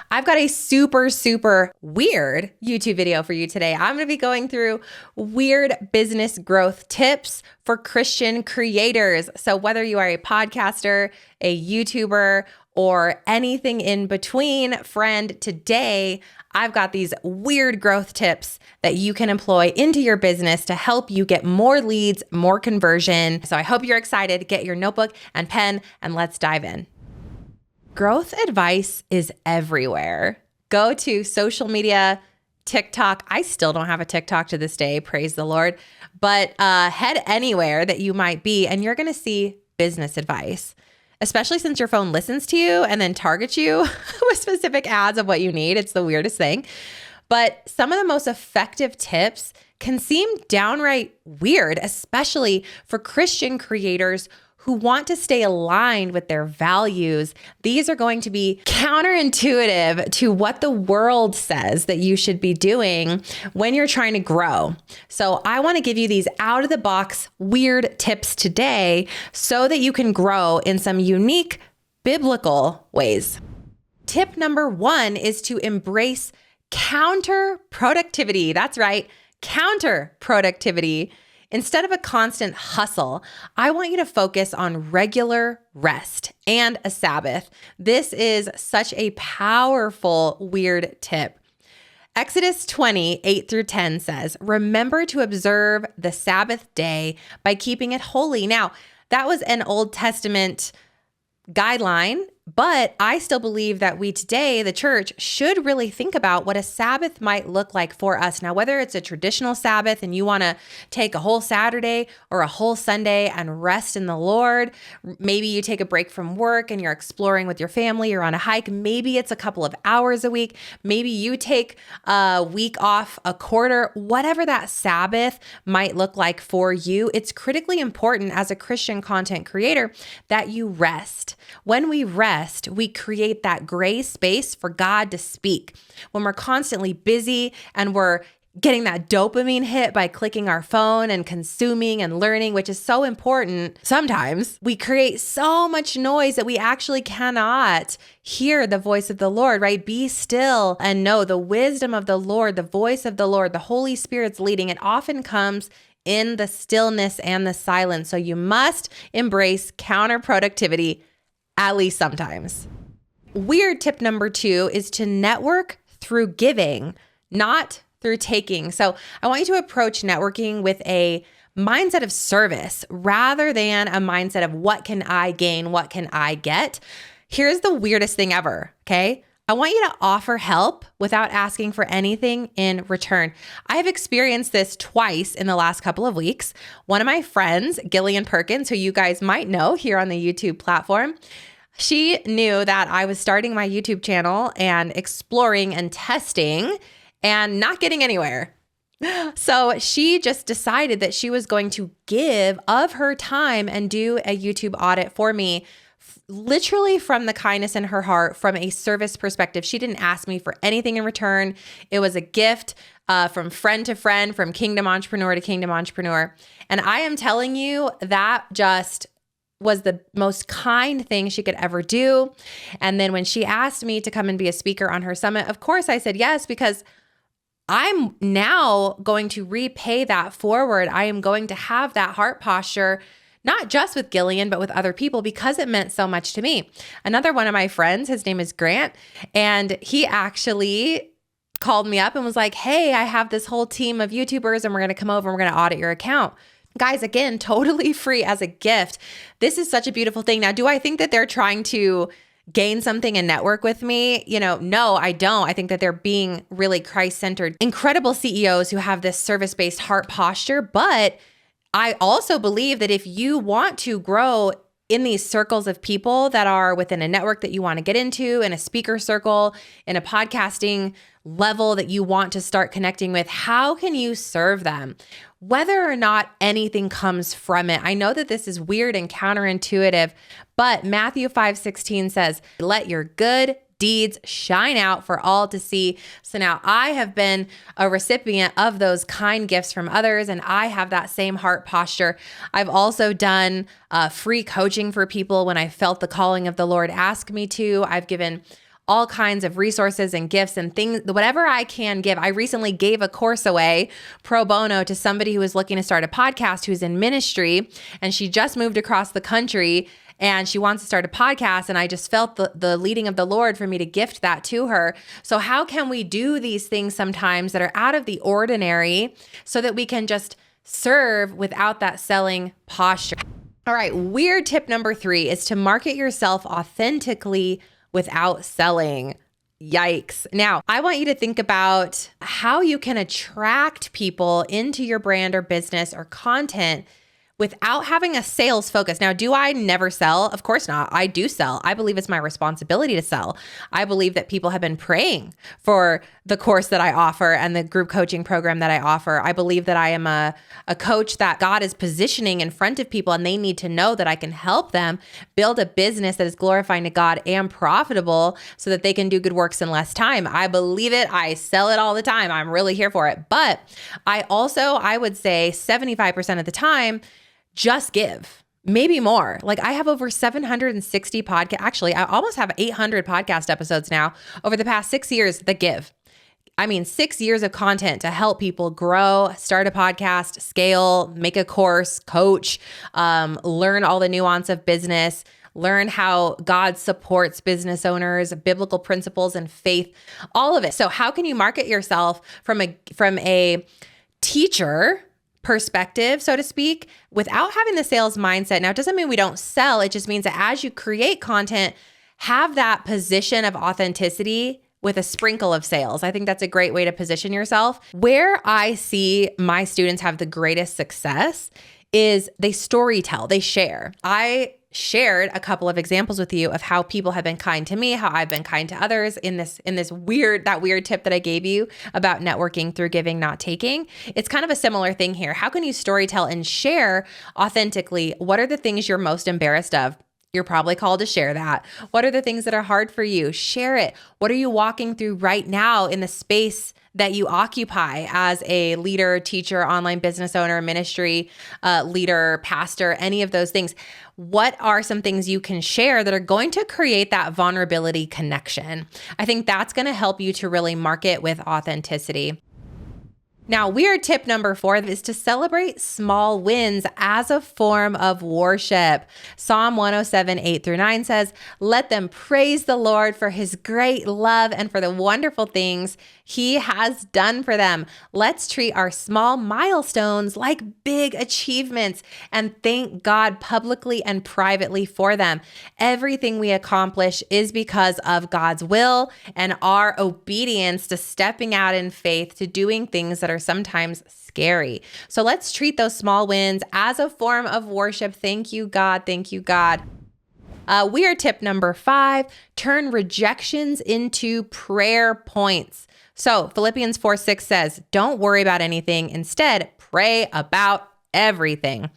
I've got a super, super weird YouTube video for you today. I'm going to be going through weird business growth tips for Christian creators. So whether you are a podcaster, a YouTuber, or anything in between, friend, today I've got these weird growth tips that you can employ into your business to help you get more leads, more conversion. So I hope you're excited. Get your notebook and pen and let's dive in. Growth advice is everywhere. Go to social media, TikTok. I still don't have a TikTok to this day, praise the Lord. But head anywhere that you might be and you're going to see business advice, especially since your phone listens to you and then targets you with specific ads of what you need. It's the weirdest thing. But some of the most effective tips can seem downright weird, especially for Christian creators who want to stay aligned with their values. These are going to be counterintuitive to what the world says that you should be doing when you're trying to grow. So I want to give you these out of the box weird tips today so that you can grow in some unique biblical ways. Tip number 1 is to embrace counterproductivity. That's right, counterproductivity. Instead of a constant hustle, I want you to focus on regular rest and a Sabbath. This is such a powerful, weird tip. Exodus 20, 8-10 says, "Remember to observe the Sabbath day by keeping it holy." Now, that was an Old Testament guideline, but I still believe that we today, the church, should really think about what a Sabbath might look like for us. Now, whether it's a traditional Sabbath and you want to take a whole Saturday or a whole Sunday and rest in the Lord, maybe you take a break from work and you're exploring with your family or on a hike. Maybe it's a couple of hours a week. Maybe you take a week off, a quarter, whatever that Sabbath might look like for you. It's critically important as a Christian content creator that you rest. When we rest, we create that gray space for God to speak. When we're constantly busy and we're getting that dopamine hit by clicking our phone and consuming and learning, which is so important, sometimes we create so much noise that we actually cannot hear the voice of the Lord, right? Be still and know the wisdom of the Lord, the voice of the Lord, the Holy Spirit's leading. It often comes in the stillness and the silence. So you must embrace counterproductivity at least sometimes. Weird tip number 2 is to network through giving, not through taking. So I want you to approach networking with a mindset of service rather than a mindset of what can I gain, what can I get. Here's the weirdest thing ever, okay? I want you to offer help without asking for anything in return. I have experienced this twice in the last couple of weeks. One of my friends, Gillian Perkins, who you guys might know here on the YouTube platform, she knew that I was starting my YouTube channel and exploring and testing and not getting anywhere. So she just decided that she was going to give of her time and do a YouTube audit for me, literally from the kindness in her heart, from a service perspective. She didn't ask me for anything in return. It was a gift from friend to friend, from kingdom entrepreneur to kingdom entrepreneur. And I am telling you, that just was the most kind thing she could ever do. And then when she asked me to come and be a speaker on her summit, of course I said yes, because I'm now going to repay that forward. I am going to have that heart posture, not just with Gillian, but with other people, because it meant so much to me. Another one of my friends, his name is Grant, and he actually called me up and was like, "Hey, I have this whole team of YouTubers and we're going to come over and we're going to audit your account." Guys, again, totally free as a gift. This is such a beautiful thing. Now, do I think that they're trying to gain something and network with me? No, I don't. I think that they're being really Christ-centered, incredible CEOs who have this service-based heart posture. But I also believe that if you want to grow in these circles of people that are within a network that you want to get into, in a speaker circle, in a podcasting level that you want to start connecting with, how can you serve them? Whether or not anything comes from it. I know that this is weird and counterintuitive, but Matthew 5:16 says, "Let your good deeds shine out for all to see." So now I have been a recipient of those kind gifts from others, and I have that same heart posture. I've also done free coaching for people when I felt the calling of the Lord ask me to. I've given all kinds of resources and gifts and things, whatever I can give. I recently gave a course away pro bono to somebody who was looking to start a podcast, who's in ministry, and she just moved across the country and she wants to start a podcast. And I just felt the leading of the Lord for me to gift that to her. So how can we do these things sometimes that are out of the ordinary so that we can just serve without that selling posture? All right, weird tip number 3 is to market yourself authentically without selling. Yikes. Now, I want you to think about how you can attract people into your brand or business or content without having a sales focus. Now, do I never sell? Of course not. I do sell. I believe it's my responsibility to sell. I believe that people have been praying for the course that I offer and the group coaching program that I offer. I believe that I am a coach that God is positioning in front of people, and they need to know that I can help them build a business that is glorifying to God and profitable so that they can do good works in less time. I believe it. I sell it all the time. I'm really here for it. But I would say 75% of the time, just give, maybe more. Like I have over 760 podcast. Actually, I almost have 800 podcast episodes now over the past 6 years that give. 6 years of content to help people grow, start a podcast, scale, make a course, coach, learn all the nuance of business, learn how God supports business owners, biblical principles and faith, all of it. So how can you market yourself from a teacher perspective, so to speak, without having the sales mindset? Now, it doesn't mean we don't sell. It just means that as you create content, have that position of authenticity with a sprinkle of sales. I think that's a great way to position yourself. Where I see my students have the greatest success is they storytell, they share. I shared a couple of examples with you of how people have been kind to me, how I've been kind to others in this weird tip that I gave you about networking through giving, not taking. It's kind of a similar thing here. How can you storytell and share authentically? What are the things you're most embarrassed of? You're probably called to share that. What are the things that are hard for you? Share it. What are you walking through right now in the space that you occupy as a leader, teacher, online business owner, ministry leader, pastor, any of those things? What are some things you can share that are going to create that vulnerability connection? I think that's going to help you to really market with authenticity. Now, weird tip number 4 is to celebrate small wins as a form of worship. Psalm 107, 8-9 says, "Let them praise the Lord for his great love and for the wonderful things he has done for them." Let's treat our small milestones like big achievements and thank God publicly and privately for them. Everything we accomplish is because of God's will and our obedience to stepping out in faith, to doing things that are sometimes scary. So let's treat those small wins as a form of worship. Thank you, God. Thank you, God. Weird tip number 5, turn rejections into prayer points. So Philippians 4:6 says, "Don't worry about anything. Instead, pray about everything."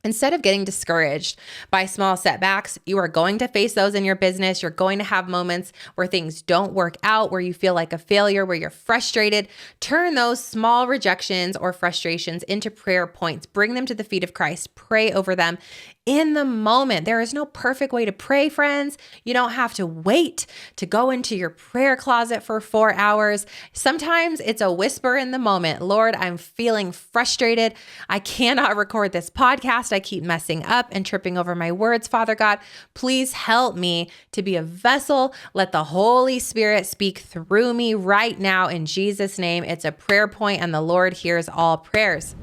Instead of getting discouraged by small setbacks, you are going to face those in your business. You're going to have moments where things don't work out, where you feel like a failure, where you're frustrated. Turn those small rejections or frustrations into prayer points. Bring them to the feet of Christ. Pray over them in the moment. There is no perfect way to pray, friends. You don't have to wait to go into your prayer closet for 4 hours. Sometimes it's a whisper in the moment. Lord, I'm feeling frustrated. I cannot record this podcast. I keep messing up and tripping over my words. Father God, please help me to be a vessel. Let the Holy Spirit speak through me right now in Jesus' name. It's a prayer point, and the Lord hears all prayers.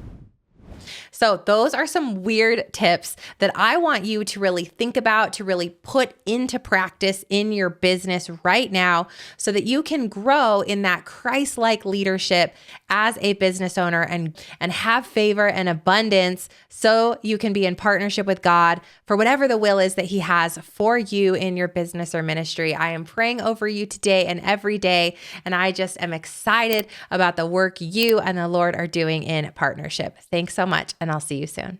So those are some weird tips that I want you to really think about, to really put into practice in your business right now so that you can grow in that Christ-like leadership as a business owner and have favor and abundance so you can be in partnership with God for whatever the will is that he has for you in your business or ministry. I am praying over you today and every day, and I just am excited about the work you and the Lord are doing in partnership. Thanks so much, and I'll see you soon.